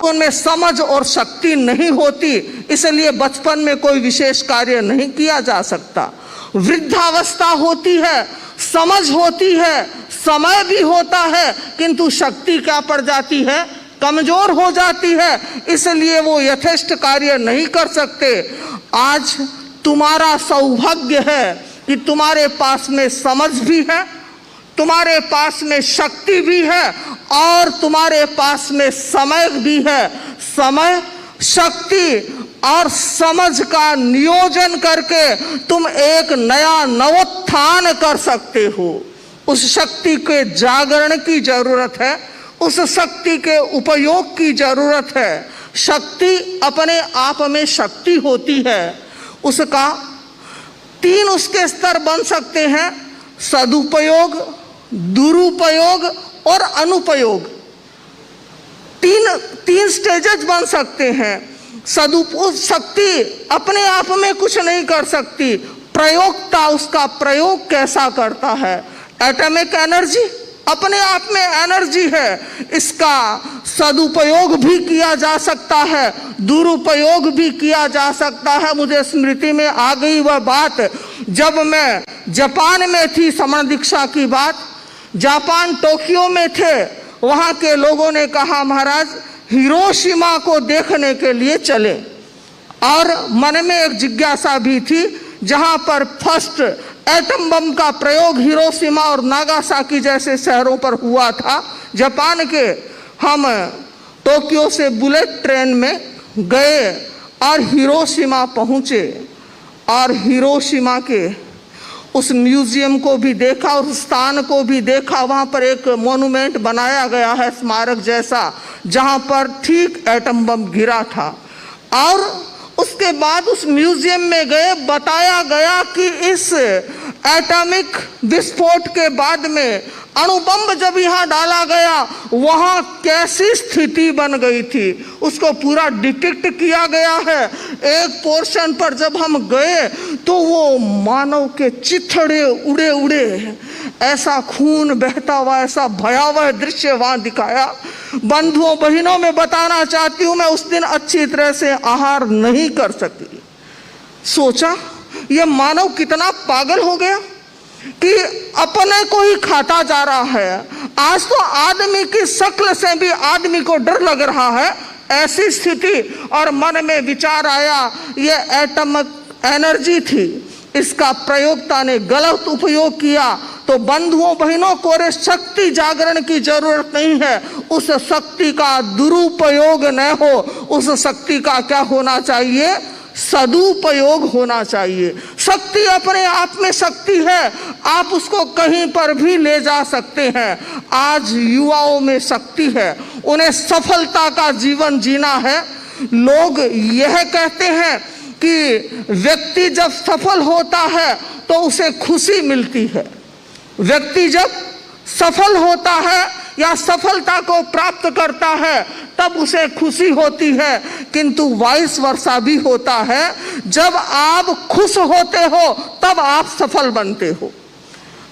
उनमें समझ और शक्ति नहीं होती, इसलिए बचपन में कोई विशेष कार्य नहीं किया जा सकता। वृद्धावस्था होती है, समझ होती है, समय भी होता है, किंतु शक्ति क्या पड़ जाती है, कमजोर हो जाती है, इसलिए वो यथेष्ट कार्य नहीं कर सकते। आज तुम्हारा सौभाग्य है कि तुम्हारे पास में समझ भी है, तुम्हारे पास में शक्ति भी है और तुम्हारे पास में समय भी है। समय, शक्ति और समझ का नियोजन करके तुम एक नया नवोत्थान कर सकते हो। उस शक्ति के जागरण की जरूरत है, उस शक्ति के उपयोग की जरूरत है। शक्ति अपने आप में शक्ति होती है, उसका 3 उसके स्तर बन सकते हैं, सदुपयोग, दुरुपयोग और अनुपयोग। 3 स्टेजेस बन सकते हैं। सदुपयोग, शक्ति अपने आप में कुछ नहीं कर सकती, प्रयोगता उसका प्रयोग कैसा करता है। एटॉमिक एनर्जी अपने आप में एनर्जी है, इसका सदुपयोग भी किया जा सकता है, दुरुपयोग भी किया जा सकता है। मुझे स्मृति में आ गई वह बात, जब मैं जापान में थी, समण दीक्षा की बात, जापान टोक्यो में थे, वहाँ के लोगों ने कहा महाराज हिरोशिमा को देखने के लिए चले, और मन में एक जिज्ञासा भी थी, जहाँ पर फर्स्ट एटम बम का प्रयोग हिरोशिमा और नागासाकी जैसे शहरों पर हुआ था जापान के। हम टोक्यो से बुलेट ट्रेन में गए और हिरोशिमा पहुँचे, और हिरोशिमा के उस म्यूजियम को भी देखा, उस स्थान को भी देखा। वहाँ पर एक मोन्यूमेंट बनाया गया है, स्मारक जैसा, जहाँ पर ठीक एटम बम गिरा था। और उसके बाद उस म्यूजियम में गए, बताया गया कि इस एटॉमिक विस्फोट के बाद में अणुबम जब यहाँ डाला गया, वहाँ कैसी स्थिति बन गई थी, उसको पूरा डिपिक्ट किया गया है। एक पोर्शन पर जब हम गए तो वो मानव के चिथड़े उड़े उड़े, ऐसा खून बहता हुआ, ऐसा भयावह दृश्य वहाँ दिखाया। बंधुओं बहनों में बताना चाहती हूँ, मैं उस दिन अच्छी तरह से आहार नहीं कर सकी। सोचा ये मानव कितना पागल हो गया कि अपने को ही खाता जा रहा है। आज तो आदमी की शक्ल से भी आदमी को डर लग रहा है, ऐसी स्थिति। और मन में विचार आया ये एटॉमिक एनर्जी थी, इसका प्रयोगता ने गलत उपयोग किया। तो बंधुओं बहनों को शक्ति जागरण की जरूरत नहीं है, उस शक्ति का दुरुपयोग न हो, उस शक्ति का क्या होना चाहिए, सदुपयोग होना चाहिए। शक्ति अपने आप में शक्ति है, आप उसको कहीं पर भी ले जा सकते हैं। आज युवाओं में शक्ति है, उन्हें सफलता का जीवन जीना है। लोग यह कहते हैं कि व्यक्ति जब सफल होता है तो उसे खुशी मिलती है। व्यक्ति जब सफल होता है या सफलता को प्राप्त करता है तब उसे खुशी होती है, किंतु वाइस वर्सा भी होता है। जब आप खुश होते हो तब आप सफल बनते हो।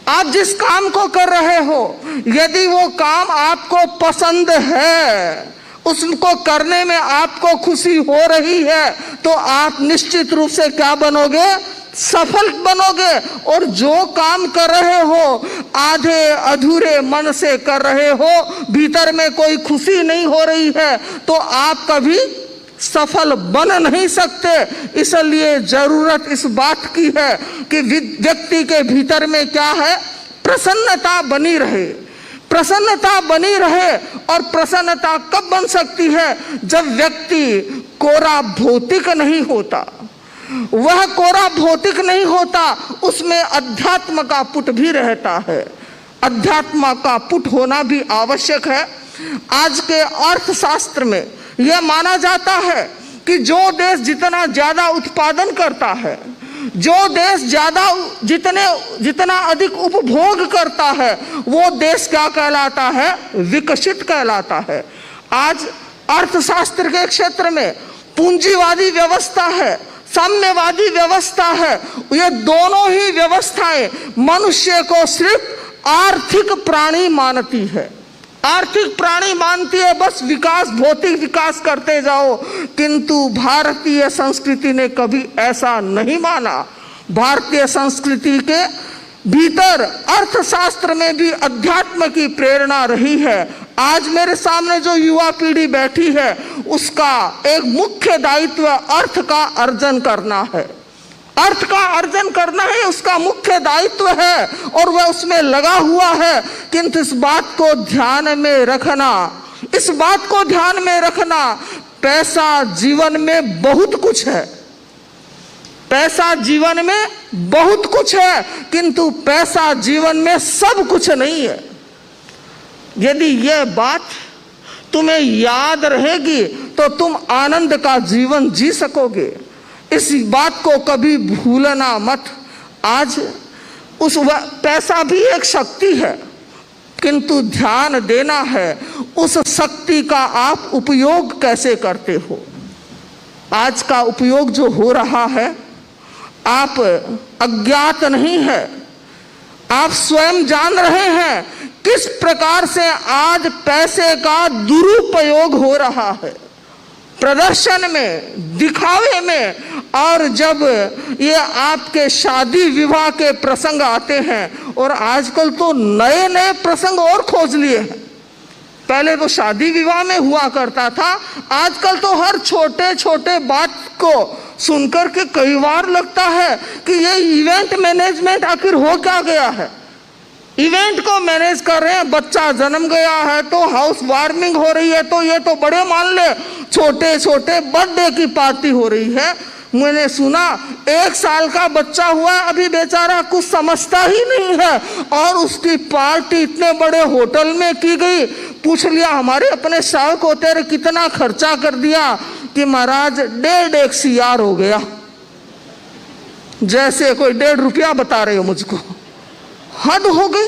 आप जिस काम को कर रहे हो, यदि वो काम आपको पसंद है, उसको करने में आपको खुशी हो रही है, तो आप निश्चित रूप से क्या बनोगे, सफल बनोगे। और जो काम कर रहे हो आधे अधूरे मन से कर रहे हो, भीतर में कोई खुशी नहीं हो रही है, तो आप कभी सफल बन नहीं सकते। इसलिए जरूरत इस बात की है कि व्यक्ति के भीतर में क्या है, प्रसन्नता बनी रहे, प्रसन्नता बनी रहे। और प्रसन्नता कब बन सकती है, जब व्यक्ति कोरा भौतिक नहीं होता। वह कोरा भौतिक नहीं होता, उसमें अध्यात्म का पुट भी रहता है। अध्यात्म का पुट होना भी आवश्यक है। आज के अर्थशास्त्र में यह माना जाता है कि जो देश जितना ज्यादा उत्पादन करता है, जो देश जितना अधिक उपभोग करता है, वो देश क्या कहलाता है, विकसित कहलाता है। आज अर्थशास्त्र के क्षेत्र में पूंजीवादी व्यवस्था है, साम्यवादी व्यवस्था है। ये दोनों ही व्यवस्थाएं मनुष्य को सिर्फ आर्थिक प्राणी मानती है। आर्थिक प्राणी मानती है बस विकास, भौतिक विकास करते जाओ, किंतु भारतीय संस्कृति ने कभी ऐसा नहीं माना। भारतीय संस्कृति के भीतर अर्थशास्त्र में भी अध्यात्म की प्रेरणा रही है। आज मेरे सामने जो युवा पीढ़ी बैठी है उसका एक मुख्य दायित्व अर्थ का अर्जन करना है। अर्थ का अर्जन करना है उसका मुख्य दायित्व है और वह उसमें लगा हुआ है। किंतु इस बात को ध्यान में रखना, इस बात को ध्यान में रखना, पैसा जीवन में बहुत कुछ है, पैसा जीवन में बहुत कुछ है, किंतु पैसा जीवन में सब कुछ नहीं है। यदि यह बात तुम्हें याद रहेगी तो तुम आनंद का जीवन जी सकोगे। इस बात को कभी भूलना मत। आज उस पैसा भी एक शक्ति है, किंतु ध्यान देना है उस शक्ति का आप उपयोग कैसे करते हो। आज का उपयोग जो हो रहा है आप अज्ञात नहीं है, आप स्वयं जान रहे हैं किस प्रकार से आज पैसे का दुरुपयोग हो रहा है, प्रदर्शन में, दिखावे में। और जब ये आपके शादी विवाह के प्रसंग आते हैं, और आजकल तो नए नए प्रसंग और खोज लिए हैं। पहले तो शादी विवाह में हुआ करता था, आजकल तो हर छोटे छोटे बात को सुनकर के कई बार लगता है कि ये इवेंट मैनेजमेंट आखिर हो क्या गया है। इवेंट को मैनेज कर रहे हैं, बच्चा जन्म गया है तो हाउस वार्मिंग हो रही है, तो ये तो बड़े मान ले छोटे छोटे बर्थडे की पार्टी हो रही है। मैंने सुना 1 साल का बच्चा हुआ, अभी बेचारा कुछ समझता ही नहीं है और उसकी पार्टी इतने बड़े होटल में की गई। पूछ लिया हमारे अपने शायक होते रहे कितना खर्चा कर दिया, कि महाराज 1.5 CR हो गया। जैसे कोई 1.5 रुपया बता रहे हो मुझको, हद हो गई।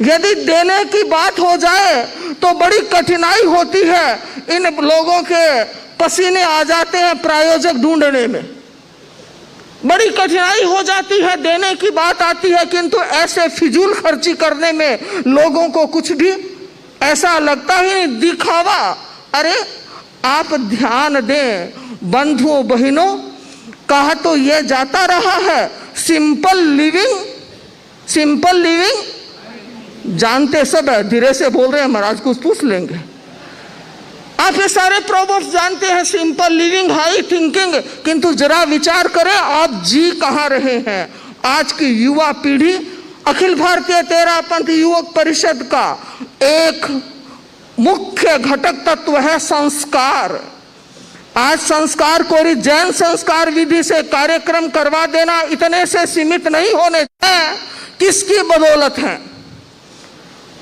यदि देने की बात हो जाए तो बड़ी कठिनाई होती है। इन लोगों के पसीने आ जाते हैं प्रायोजक ढूंढने में, बड़ी कठिनाई हो जाती है। देने की बात आती है किंतु ऐसे फिजूल खर्ची करने में लोगों को कुछ भी ऐसा लगता ही नहीं, दिखावा। अरे आप ध्यान दें बंधुओं बहनों, कहा तो यह जाता रहा है सिंपल लिविंग, सिंपल लिविंग जानते सब है, धीरे से बोल रहे हैं महाराज कुछ पूछ लेंगे। आप ये सारे प्रोवर्ब्स जानते हैं, सिंपल लिविंग, हाई थिंकिंग, किंतु जरा विचार करें आप जी कहाँ रहे हैं। आज की युवा पीढ़ी, अखिल भारतीय तेरापंथ युवक परिषद का एक मुख्य घटक तत्व है संस्कार। आज संस्कार को जैन संस्कार विधि से कार्यक्रम करवा देना इतने से सीमित नहीं होने चाहिए। किसकी बदौलत है?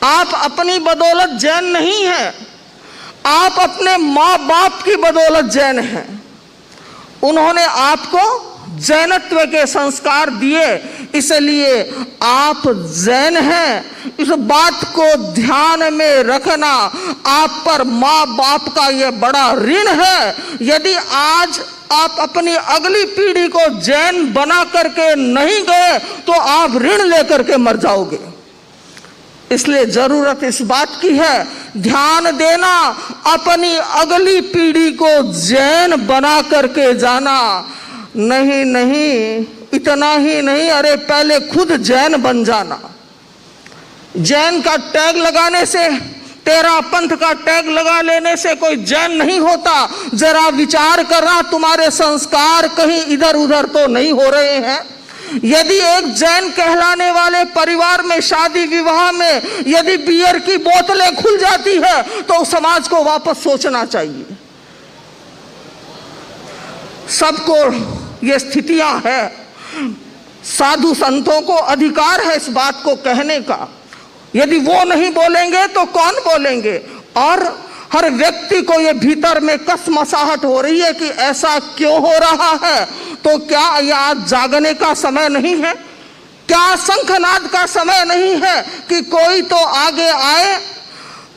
आप अपनी बदौलत जैन नहीं है, आप अपने माँ बाप की बदौलत जैन हैं। उन्होंने आपको जैनत्व के संस्कार दिए, इसलिए आप जैन हैं। इस बात को ध्यान में रखना, आप पर माँ बाप का यह बड़ा ऋण है। यदि आज आप अपनी अगली पीढ़ी को जैन बना करके नहीं गए तो आप ऋण लेकर के मर जाओगे। इसलिए जरूरत इस बात की है, ध्यान देना, अपनी अगली पीढ़ी को जैन बना करके जाना। नहीं नहीं, इतना ही नहीं, अरे पहले खुद जैन बन जाना। जैन का टैग लगाने से, तेरा पंथ का टैग लगा लेने से कोई जैन नहीं होता। जरा विचार करना, तुम्हारे संस्कार कहीं इधर उधर तो नहीं हो रहे हैं। यदि एक जैन कहलाने वाले परिवार में शादी विवाह में यदि बियर की बोतलें खुल जाती है तो समाज को वापस सोचना चाहिए। सबको ये स्थितियां है, साधु संतों को अधिकार है इस बात को कहने का। यदि वो नहीं बोलेंगे तो कौन बोलेंगे? और हर व्यक्ति को ये भीतर में कसमसाहट हो रही है कि ऐसा क्यों हो रहा है। तो क्या यह आज जागने का समय नहीं है? क्या शंखनाद का समय नहीं है कि कोई तो आगे आए?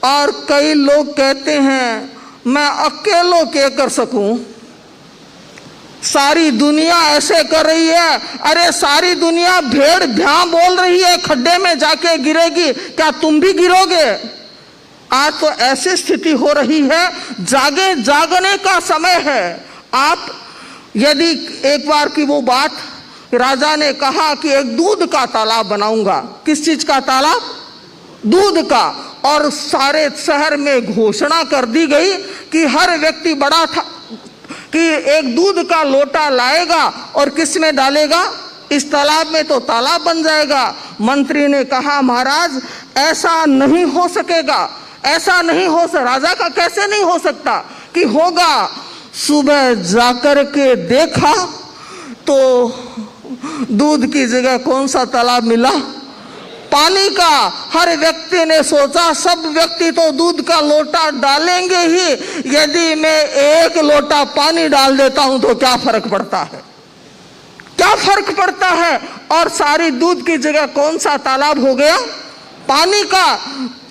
और कई लोग कहते हैं मैं अकेलो क्या कर सकूं, सारी दुनिया ऐसे कर रही है। अरे सारी दुनिया भेड़ भैं बोल रही है, खड्डे में जाके गिरेगी, क्या तुम भी गिरोगे? आज तो ऐसी स्थिति हो रही है, जागने का समय है। आप यदि एक बार की वो बात, राजा ने कहा कि एक दूध का तालाब बनाऊंगा। किस चीज का तालाब? दूध का। और सारे शहर में घोषणा कर दी गई कि हर व्यक्ति बड़ा था कि एक दूध का लोटा लाएगा और किस में डालेगा? इस तालाब में, तो तालाब बन जाएगा। मंत्री ने कहा महाराज ऐसा नहीं हो सकेगा, ऐसा नहीं हो सकता। राजा का कैसे नहीं हो सकता कि होगा। सुबह जाकर के देखा तो दूध की जगह कौन सा तालाब मिला? पानी का। हर व्यक्ति ने सोचा सब व्यक्ति तो दूध का लोटा डालेंगे ही, यदि मैं एक लोटा पानी डाल देता हूं तो क्या फर्क पड़ता है, क्या फर्क पड़ता है। और सारी दूध की जगह कौन सा तालाब हो गया? पानी का।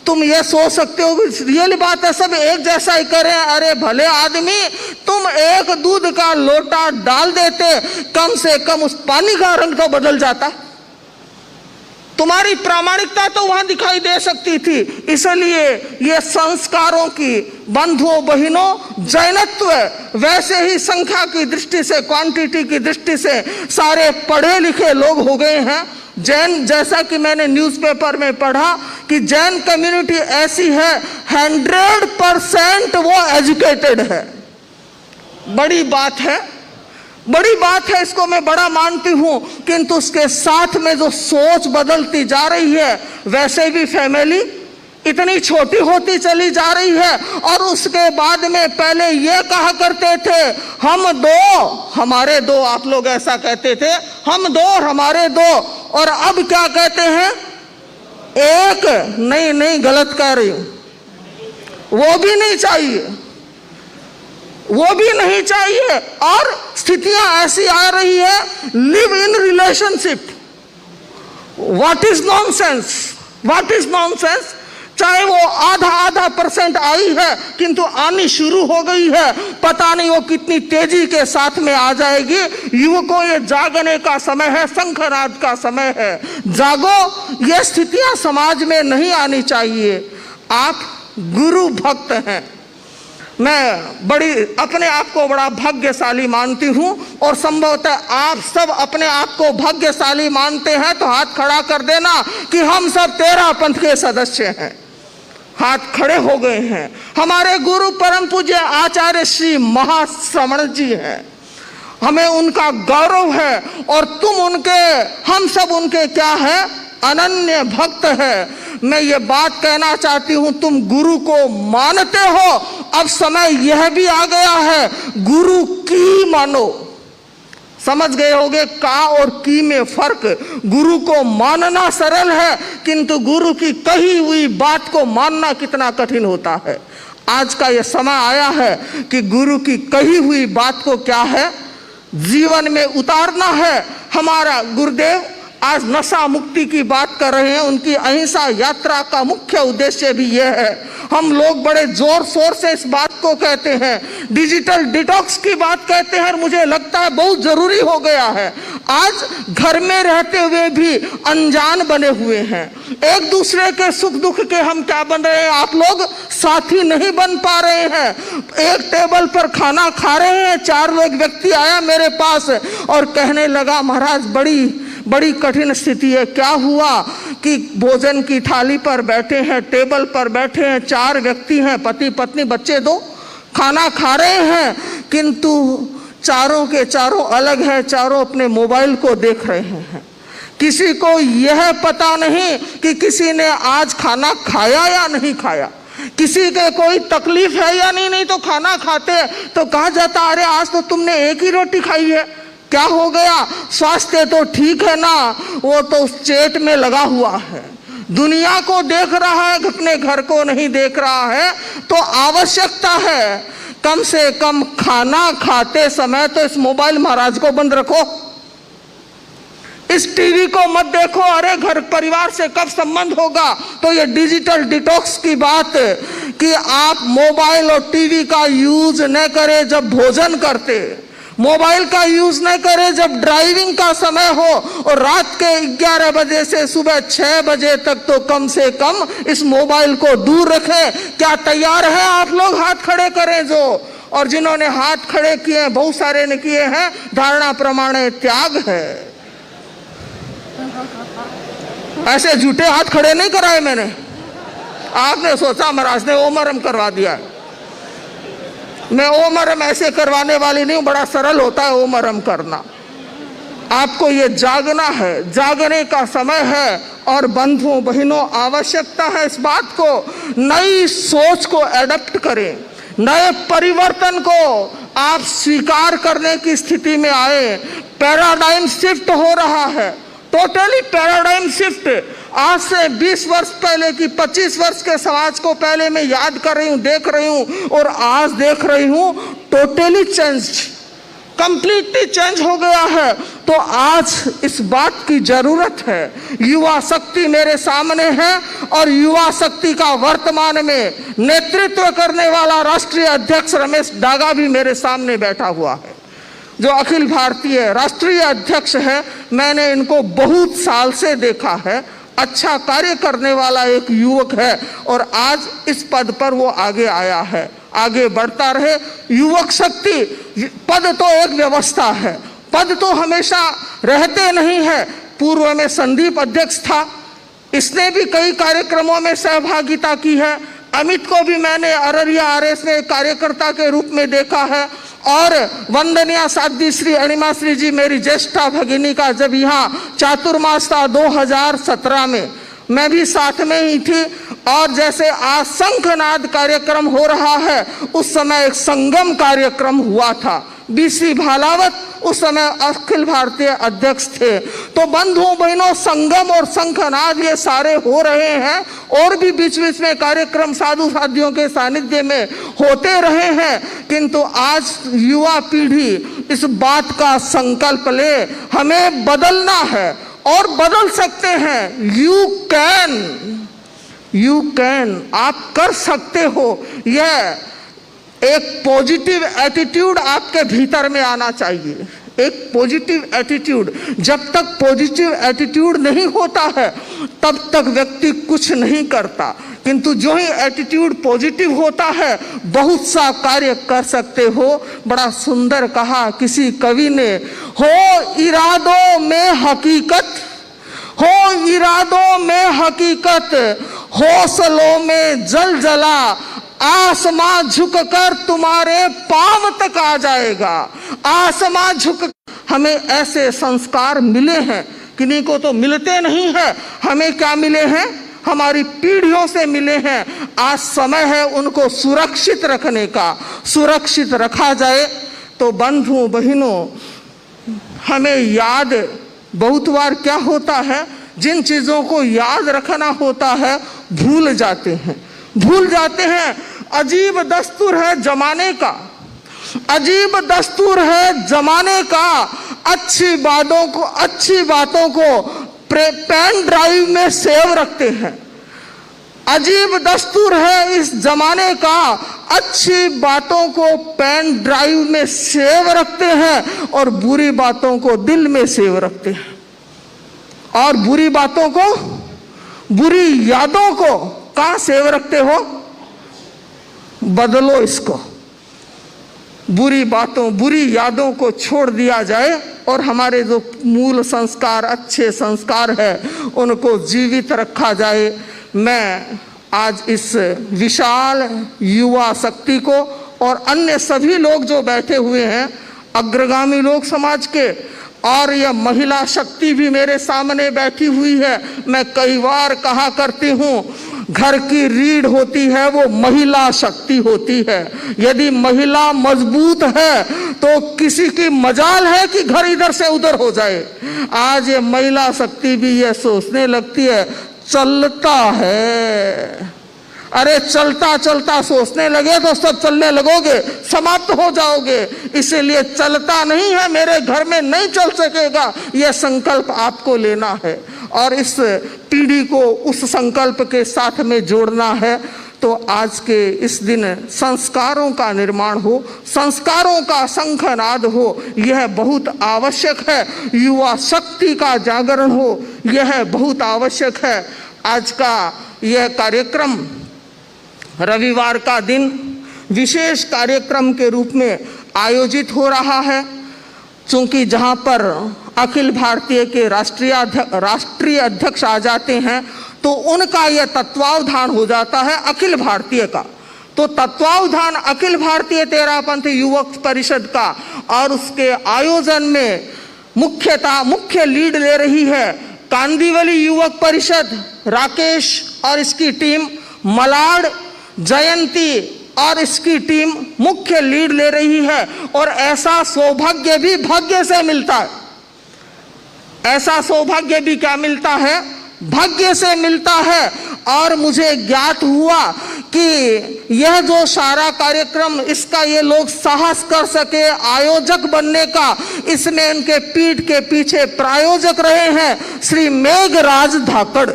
तुम ये सोच सकते हो रियल बात है, सब एक जैसा ही करें। अरे भले आदमी, तुम एक दूध का लोटा डाल देते, कम से कम उस पानी का रंग तो बदल जाता। तुम्हारी प्रामाणिकता तो वहां दिखाई दे सकती थी। इसलिए ये संस्कारों की, बंधुओं बहनों, जैनत्व वैसे ही संख्या की दृष्टि से, क्वांटिटी की दृष्टि से सारे पढ़े लिखे लोग हो गए हैं। जैन, जैसा कि मैंने न्यूज़पेपर में पढ़ा कि जैन कम्युनिटी ऐसी है 100% वो एजुकेटेड है। बड़ी बात है, बड़ी बात है, इसको मैं बड़ा मानती हूं। किंतु उसके साथ में जो सोच बदलती जा रही है, वैसे भी फैमिली इतनी छोटी होती चली जा रही है। और उसके बाद में पहले ये कहा करते थे हम दो हमारे दो, आप लोग ऐसा कहते थे, हम दो हमारे दो। और अब क्या कहते हैं? एक। नहीं, गलत कह रही हूं, वो भी नहीं चाहिए, वो भी नहीं चाहिए। और स्थितियां ऐसी आ रही है, live in relationship. What is nonsense, what is nonsense. चाहे वो आधा % आई है, किंतु आनी शुरू हो गई है। पता नहीं वो कितनी तेजी के साथ में आ जाएगी। युवकों, ये जागने का समय है, शंखनाद का समय है। जागो, ये स्थितियां समाज में नहीं आनी चाहिए। आप गुरु भक्त हैं। मैं बड़ी अपने आप को बड़ा भाग्यशाली मानती हूं, और संभवतः आप सब अपने आप को भाग्यशाली मानते हैं। तो हाथ खड़ा कर देना कि हम सब 13 पंथ के सदस्य हैं। हाथ खड़े हो गए हैं। हमारे गुरु परम पूज्य आचार्य श्री महाश्रवण जी हैं, हमें उनका गौरव है। और तुम उनके, हम सब उनके क्या है? अनन्य भक्त है। मैं ये बात कहना चाहती हूं, तुम गुरु को मानते हो, अब समय यह भी आ गया है गुरु की मानो। समझ गए होगे का और की में फर्क। गुरु को मानना सरल है, किंतु गुरु की कही हुई बात को मानना कितना कठिन होता है। आज का यह समय आया है कि गुरु की कही हुई बात को क्या है? जीवन में उतारना है। हमारा गुरुदेव आज नशा मुक्ति की बात कर रहे हैं। उनकी अहिंसा यात्रा का मुख्य उद्देश्य भी यह है। हम लोग बड़े जोर शोर से इस बात को कहते हैं, डिजिटल डिटॉक्स की बात कहते हैं, और मुझे लगता है बहुत जरूरी हो गया है। आज घर में रहते हुए भी अनजान बने हुए हैं। एक दूसरे के सुख दुख के हम क्या बन रहे हैं? आप लोग साथी नहीं बन पा रहे हैं। एक टेबल पर खाना खा रहे हैं, 4 लोग व्यक्ति आया मेरे पास और कहने लगा महाराज बड़ी कठिन स्थिति है। क्या हुआ कि भोजन की थाली पर बैठे हैं, टेबल पर बैठे हैं, 4 व्यक्ति हैं, पति पत्नी बच्चे 2, खाना खा रहे हैं, किंतु चारों के चारों अलग है, चारों अपने मोबाइल को देख रहे हैं। किसी को यह पता नहीं कि किसी ने आज खाना खाया या नहीं खाया, किसी के कोई तकलीफ है या नहीं तो खाना खाते तो कहा जाता अरे आज तो तुमने एक ही रोटी खाई है, क्या हो गया? स्वास्थ्य तो ठीक है ना? वो तो उस चेट में लगा हुआ है, दुनिया को देख रहा है, अपने घर को नहीं देख रहा है। तो आवश्यकता है कम से कम खाना खाते समय तो इस मोबाइल महाराज को बंद रखो, इस टीवी को मत देखो। अरे घर परिवार से कब संबंध होगा? तो ये डिजिटल डिटॉक्स की बात कि आप मोबाइल और टीवी का यूज न करें जब भोजन करते। मोबाइल का यूज न करें जब ड्राइविंग का समय हो, और रात के 11 बजे से सुबह 6 बजे तक तो कम से कम इस मोबाइल को दूर रखें। क्या तैयार है आप लोग? हाथ खड़े करें जो, और जिन्होंने हाथ खड़े किए बहुत सारे ने किए हैं, धारणा प्रमाणे त्याग है। ऐसे झूठे हाथ खड़े नहीं कराए मैंने, आपने सोचा महाराज ने ओमरम करवा दिया। मैं ओमरम ऐसे करवाने वाली नहीं हूं, बड़ा सरल होता है ओमरम करना। आपको ये जागना है, जागने का समय है। और बंधुओं बहनों, आवश्यकता है इस बात को, नई सोच को एडप्ट करें, नए परिवर्तन को आप स्वीकार करने की स्थिति में आए। पैराडाइम शिफ्ट हो रहा है, टोटली पैराडाइम शिफ्ट। आज से 20 वर्ष पहले की 25 वर्ष के समाज को पहले मैं याद कर रही हूँ, देख रही हूँ, और आज देख रही हूँ टोटली चेंज, कंप्लीटली चेंज हो गया है। तो आज इस बात की जरूरत है। युवा शक्ति मेरे सामने है, और युवा शक्ति का वर्तमान में नेतृत्व करने वाला राष्ट्रीय अध्यक्ष रमेश डागा भी मेरे सामने बैठा हुआ है, जो अखिल भारतीय राष्ट्रीय अध्यक्ष है। मैंने इनको बहुत साल से देखा है, अच्छा कार्य करने वाला एक युवक है, और आज इस पद पर वो आगे आया है। आगे बढ़ता रहे युवक शक्ति। पद तो एक व्यवस्था है, पद तो हमेशा रहते नहीं है। पूर्व में संदीप अध्यक्ष था, इसने भी कई कार्यक्रमों में सहभागिता की है। अमित को भी मैंने अररिया आरएस में कार्यकर्ता के रूप में देखा है। और वंदनीय साध्वी श्री अणिमा श्री जी, मेरी ज्येष्ठा भगिनी का जब यहाँ चातुर्मास था 2017 में, मैं भी साथ में ही थी। और जैसे आज शंखनाद कार्यक्रम हो रहा है, उस समय एक संगम कार्यक्रम हुआ था। बीसी भालावत उस समय अखिल भारतीय अध्यक्ष थे। तो बंधुओं बहनों, संगम और शंखनाद ये सारे हो रहे हैं, और भी बीच बीच में कार्यक्रम साधु साधियों के सानिध्य में होते रहे हैं। किंतु आज युवा पीढ़ी इस बात का संकल्प ले, हमें बदलना है, और बदल सकते हैं। यू कैन, आप कर सकते हो। यह एक पॉजिटिव एटीट्यूड आपके भीतर में आना चाहिए, एक पॉजिटिव एटीट्यूड। जब तक पॉजिटिव एटीट्यूड नहीं होता है, तब तक व्यक्ति कुछ नहीं करता। किंतु जो ही एटीट्यूड पॉजिटिव होता है, बहुत सा कार्य कर सकते हो। बड़ा सुंदर कहा किसी कवि ने, हो इरादों में हकीकत, हो इरादों में हकीकत, हौसलों में जल जला, आसमां झुककर तुम्हारे पांव तक आ जाएगा। आसमां झुक, हमें ऐसे संस्कार मिले हैं, किन्हीं को तो मिलते नहीं है। हमें क्या मिले हैं? हमारी पीढ़ियों से मिले हैं। आज समय है उनको सुरक्षित रखने का। सुरक्षित रखा जाए तो बंधुओं बहनों, हमें याद बहुत बार क्या होता है, जिन चीजों को याद रखना होता है भूल जाते हैं, भूल जाते हैं। अजीब दस्तूर है जमाने का, अजीब दस्तूर है जमाने का। अच्छी बातों को पेन ड्राइव में सेव रखते हैं। अजीब दस्तूर है इस जमाने का, अच्छी बातों को पेन ड्राइव में सेव रखते हैं, और बुरी बातों को दिल में सेव रखते हैं। और बुरी बातों को, बुरी यादों को कहाँ सेव रखते हो? बदलो इसको। बुरी बातों, बुरी यादों को छोड़ दिया जाए, और हमारे जो मूल संस्कार, अच्छे संस्कार है, उनको जीवित रखा जाए। मैं आज इस विशाल युवा शक्ति को, और अन्य सभी लोग जो बैठे हुए हैं, अग्रगामी लोग समाज के, और यह महिला शक्ति भी मेरे सामने बैठी हुई है। मैं कई बार कहा करती हूँ, घर की रीढ़ होती है वो महिला शक्ति होती है। यदि महिला मजबूत है तो किसी की मजाल है कि घर इधर से उधर हो जाए। आज ये महिला शक्ति भी ये सोचने लगती है चलता है। अरे चलता चलता सोचने लगे तो सब चलने लगोगे, समाप्त हो जाओगे। इसीलिए चलता नहीं है, मेरे घर में नहीं चल सकेगा, यह संकल्प आपको लेना है और इस पीढ़ी को उस संकल्प के साथ में जोड़ना है। तो आज के इस दिन संस्कारों का निर्माण हो, संस्कारों का शंखनाद हो, यह बहुत आवश्यक है। युवा शक्ति का जागरण हो, यह बहुत आवश्यक है। आज का यह कार्यक्रम रविवार का दिन विशेष कार्यक्रम के रूप में आयोजित हो रहा है, चूँकि जहाँ पर अखिल भारतीय के राष्ट्रीय अध्यक्ष आ जाते हैं तो उनका यह तत्वावधान हो जाता है अखिल भारतीय का। तो तत्वावधान अखिल भारतीय तेरापंथी युवक परिषद का, और उसके आयोजन में मुख्य लीड ले रही है कांदिवली युवक परिषद, राकेश और इसकी टीम, मलाड जयंती और इसकी टीम मुख्य लीड ले रही है। और ऐसा सौभाग्य भी भाग्य से मिलता है, ऐसा सौभाग्य भी क्या मिलता है, भाग्य से मिलता है। और मुझे ज्ञात हुआ कि यह जो सारा कार्यक्रम, इसका ये लोग साहस कर सके आयोजक बनने का, इसमें उनके पीठ के पीछे प्रायोजक रहे हैं श्री मेघराज धाकड़।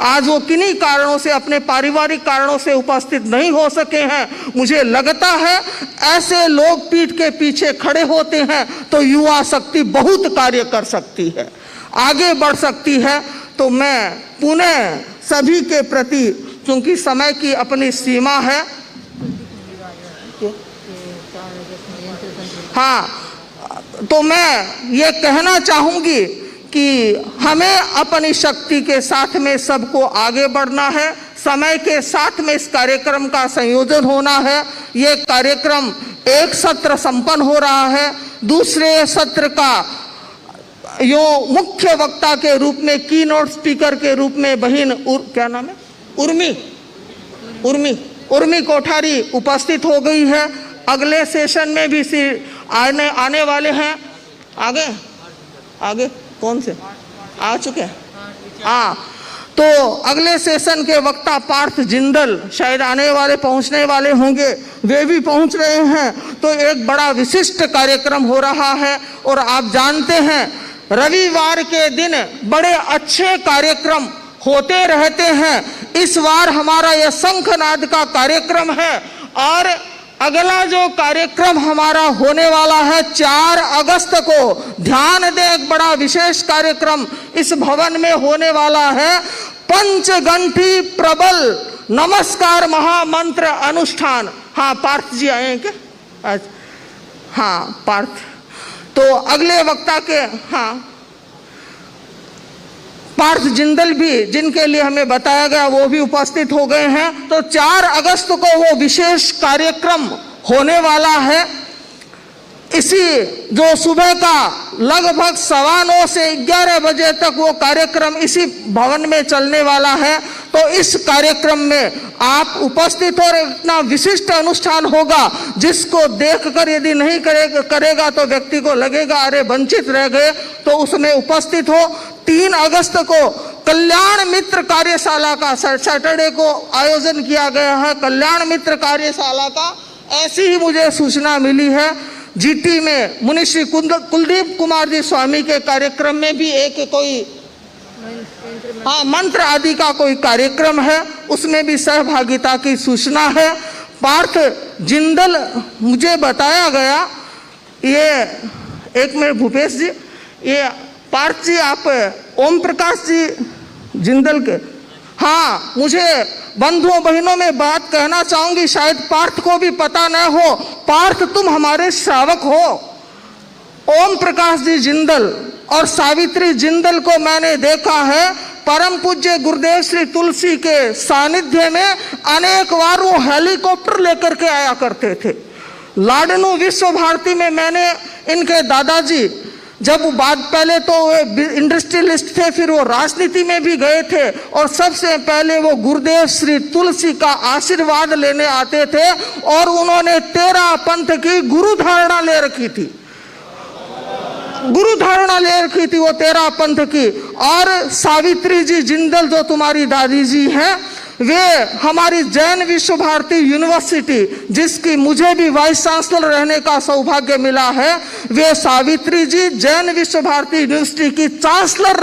आज वो किन्हीं कारणों से, अपने पारिवारिक कारणों से उपस्थित नहीं हो सके हैं। मुझे लगता है ऐसे लोग पीठ के पीछे खड़े होते हैं तो युवा शक्ति बहुत कार्य कर सकती है, आगे बढ़ सकती है। तो मैं पुनः सभी के प्रति, क्योंकि समय की अपनी सीमा है, हाँ, तो मैं ये कहना चाहूँगी कि हमें अपनी शक्ति के साथ में सबको आगे बढ़ना है। समय के साथ में इस कार्यक्रम का संयोजन होना है। ये कार्यक्रम एक सत्र संपन्न हो रहा है, दूसरे सत्र का यो मुख्य वक्ता के रूप में, की नोट स्पीकर के रूप में बहन क्या नाम है, उर्मी कोठारी उपस्थित हो गई है। अगले सेशन में भी आने वाले हैं। आगे कौन से आ चुके हैं? हाँ, तो अगले सेशन के वक्ता पार्थ जिंदल शायद आने वाले, पहुंचने वाले होंगे, वे भी पहुंच रहे हैं। तो एक बड़ा विशिष्ट कार्यक्रम हो रहा है। और आप जानते हैं रविवार के दिन बड़े अच्छे कार्यक्रम होते रहते हैं। इस बार हमारा यह शंखनाद का कार्यक्रम है, और अगला जो कार्यक्रम हमारा होने वाला है 4 अगस्त को, ध्यान दें, एक बड़ा विशेष कार्यक्रम इस भवन में होने वाला है। पंचगंठी प्रबल नमस्कार महामंत्र अनुष्ठान। हाँ, पार्थ जी आए हैं क्या? हाँ, पार्थ। तो अगले वक्ता के, हाँ, पार्थ जिंदल भी, जिनके लिए हमें बताया गया, वो भी उपस्थित हो गए हैं। तो 4 अगस्त को वो विशेष कार्यक्रम होने वाला है। इसी जो सुबह का लगभग 9:15 से 11 बजे तक वो कार्यक्रम इसी भवन में चलने वाला है। तो इस कार्यक्रम में आप उपस्थित हो, इतना विशिष्ट अनुष्ठान होगा जिसको देखकर यदि नहीं करेगा तो व्यक्ति को लगेगा अरे वंचित रह गए, तो उसमें उपस्थित हो। 3 अगस्त को कल्याण मित्र कार्यशाला का, सैटरडे को आयोजन किया गया है कल्याण मित्र कार्यशाला का। ऐसी ही मुझे सूचना मिली है। जीटी में मुनि श्री कुलदीप कुमार जी स्वामी के कार्यक्रम में भी एक कोई, हाँ, मंत्र आदि का कोई कार्यक्रम है, उसमें भी सहभागिता की सूचना है। पार्थ जिंदल, मुझे बताया गया, ये एक मिनट भूपेश जी, ये पार्थ जी आप ओम प्रकाश जी जिंदल के, हाँ, मुझे बंधुओं बहनों में बात कहना चाहूंगी, शायद पार्थ को भी पता न हो। पार्थ, तुम हमारे श्रावक हो। ओम प्रकाश जी जिंदल और सावित्री जिंदल को मैंने देखा है परम पूज्य गुरुदेव श्री तुलसी के सानिध्य में अनेक बार वो हेलीकॉप्टर लेकर के आया करते थे। लाडनू विश्व भारती में मैंने इनके दादाजी, जब बाद, पहले तो इंडस्ट्रियलिस्ट थे, फिर वो राजनीति में भी गए थे, और सबसे पहले वो गुरुदेव श्री तुलसी का आशीर्वाद लेने आते थे, और उन्होंने 13 पंथ की गुरु धारणा ले रखी थी, वो 13 पंथ की। और सावित्री जी जिंदल जो तुम्हारी दादी जी हैं, वे हमारी जैन विश्व भारती यूनिवर्सिटी, जिसकी मुझे भी वाइस चांसलर रहने का सौभाग्य मिला है, वे सावित्री जी जैन विश्व भारती यूनिवर्सिटी की चांसलर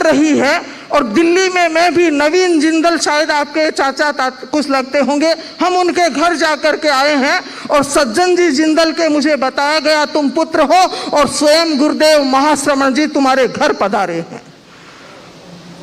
रही है। और दिल्ली में मैं भी नवीन जिंदल, शायद आपके चाचा कुछ लगते होंगे, हम उनके घर जा कर के आए हैं और सज्जन जी जिंदल के मुझे बताया गया तुम पुत्र हो और स्वयं गुरुदेव महाश्रमण जी तुम्हारे घर पधारे हैं,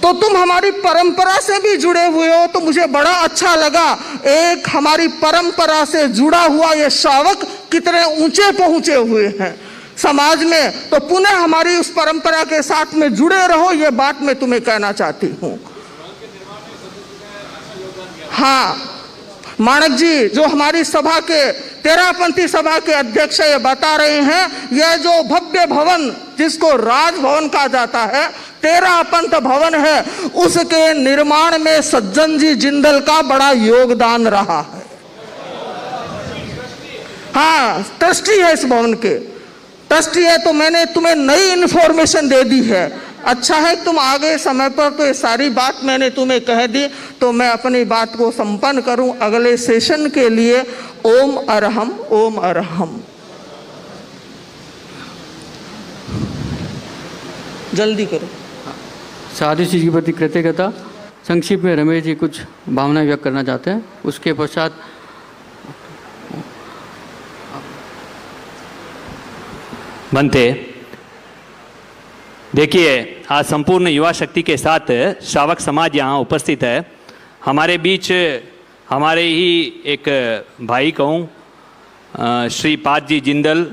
तो तुम हमारी परंपरा से भी जुड़े हुए हो। तो मुझे बड़ा अच्छा लगा, एक हमारी परंपरा से जुड़ा हुआ ये श्रावक कितने ऊंचे पहुंचे हुए हैं समाज में। तो पुनः हमारी उस परंपरा के साथ में जुड़े रहो, ये बात मैं तुम्हें कहना चाहती हूँ। हाँ, माणक जी जो हमारी सभा के तेरापंथी सभा के अध्यक्ष ये बता रहे हैं, यह जो भव्य भवन जिसको राजभवन कहा जाता है, तेरापंथ भवन है, उसके निर्माण में सज्जन जी जिंदल का बड़ा योगदान रहा है। हाँ, ट्रस्टी है इस भवन के, ट्रस्टी है। तो मैंने तुम्हें नई इन्फॉर्मेशन दे दी है। अच्छा है तुम आ गए समय पर, तो ये सारी बात मैंने तुम्हें कह दी, तो मैं अपनी बात को संपन्न करूं। अगले सेशन के लिए ओम अरहम, ओम अरहम। जल्दी करो। साधु जी के प्रति कृतज्ञता। संक्षिप्त में रमेश जी कुछ भावना व्यक्त करना चाहते हैं, उसके पश्चात बनते। देखिए, आज संपूर्ण युवा शक्ति के साथ श्रावक समाज यहाँ उपस्थित है। हमारे बीच हमारे ही एक भाई कहूँ श्री पाद जी जिंदल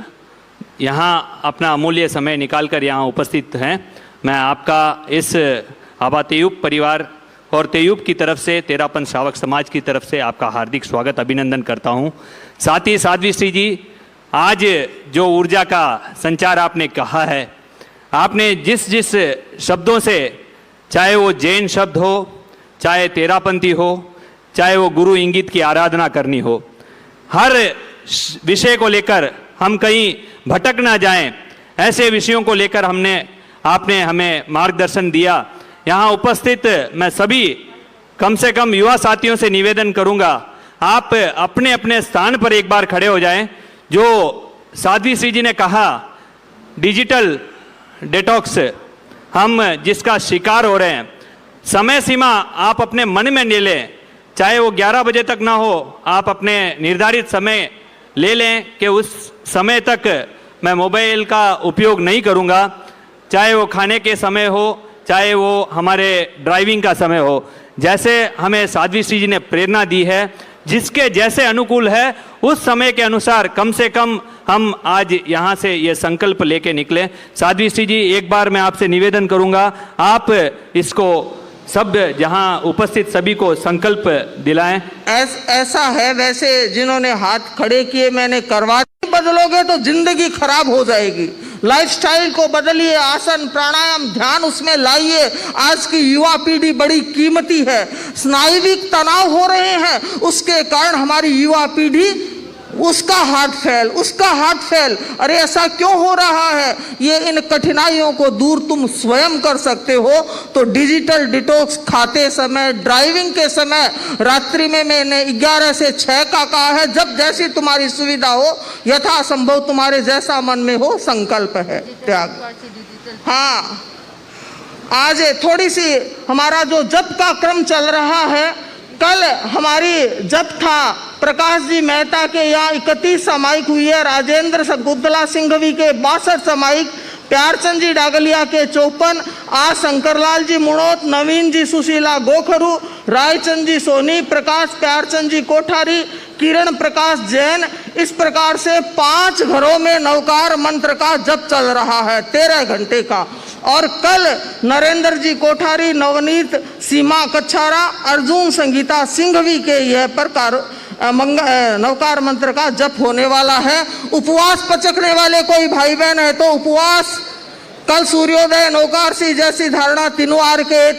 यहाँ अपना अमूल्य समय निकालकर यहाँ उपस्थित हैं। मैं आपका इस आबा तेयूब परिवार और तेयूब की तरफ से, तेरापंथ श्रावक समाज की तरफ से आपका हार्दिक स्वागत, अभिनंदन करता हूँ। साथ ही साध्वी श्री जी, आज जो ऊर्जा का संचार आपने कहा है, आपने जिस जिस शब्दों से, चाहे वो जैन शब्द हो, चाहे तेरापंथी हो, चाहे वो गुरु इंगित की आराधना करनी हो, हर विषय को लेकर हम कहीं भटक ना जाएं, ऐसे विषयों को लेकर आपने हमें मार्गदर्शन दिया। यहाँ उपस्थित मैं सभी कम से कम युवा साथियों से निवेदन करूँगा, आप अपने अपने स्थान पर एक बार खड़े हो जाएं। जो साध्वी श्री जी ने कहा, डिजिटल डिटॉक्स हम जिसका शिकार हो रहे हैं, समय सीमा आप अपने मन में ले लें, चाहे वो 11 बजे तक ना हो, आप अपने निर्धारित समय ले लें कि उस समय तक मैं मोबाइल का उपयोग नहीं करूंगा, चाहे वो खाने के समय हो, चाहे वो हमारे ड्राइविंग का समय हो। जैसे हमें साध्वी श्री जी ने प्रेरणा दी है, जिसके जैसे अनुकूल है उस समय के अनुसार कम से कम हम आज यहाँ से ये संकल्प लेके निकले। साध्वी श्री जी, एक बार मैं आपसे निवेदन करूँगा, आप इसको सब जहाँ उपस्थित सभी को संकल्प दिलाएं। ऐसा है, वैसे जिन्होंने हाथ खड़े किए मैंने करवा, बदलोगे तो जिंदगी खराब हो जाएगी। लाइफस्टाइल को बदलिए, आसन प्राणायाम ध्यान उसमें लाइए। आज की युवा पीढ़ी बड़ी कीमती है, स्नायुविक तनाव हो रहे हैं, उसके कारण हमारी युवा पीढ़ी उसका हार्ट फेल। अरे ऐसा क्यों हो रहा है? ये इन कठिनाइयों को दूर तुम स्वयं कर सकते हो। तो डिजिटल डिटॉक्स खाते समय, ड्राइविंग के समय, रात्रि में मैंने 11 से 6 का कहा है, जब जैसी तुम्हारी सुविधा हो, यथासंभव तुम्हारे जैसा मन में हो, संकल्प है त्याग। हाँ, आज थोड़ी सी हमारा जो जप का क्रम चल रहा है, कल हमारी जप था प्रकाश जी मेहता के यहाँ 31 सामायिक हुई है, राजेंद्र गुद्दला सिंघवी के 62 सामायिक, प्यारचंद जी डागलिया के 54, आज शंकरलाल जी मुणोत, नवीन जी सुशीला गोखरू, रायचंद जी सोनी, प्रकाश प्यारचंद जी कोठारी, किरण प्रकाश जैन। इस प्रकार से 5 घरों में नवकार मंत्र का जप चल रहा है 13 घंटे का। और कल नरेंद्र जी कोठारी, नवनीत सीमा कच्छारा, अर्जुन संगीता सिंघवी के यह प्रकार नवकार मंत्र का जप होने वाला है। उपवास पचकने वाले कोई भाई बहन है तो उपवास, कल सूर्योदय नौकार सी जैसी धारणा, तीनों आर के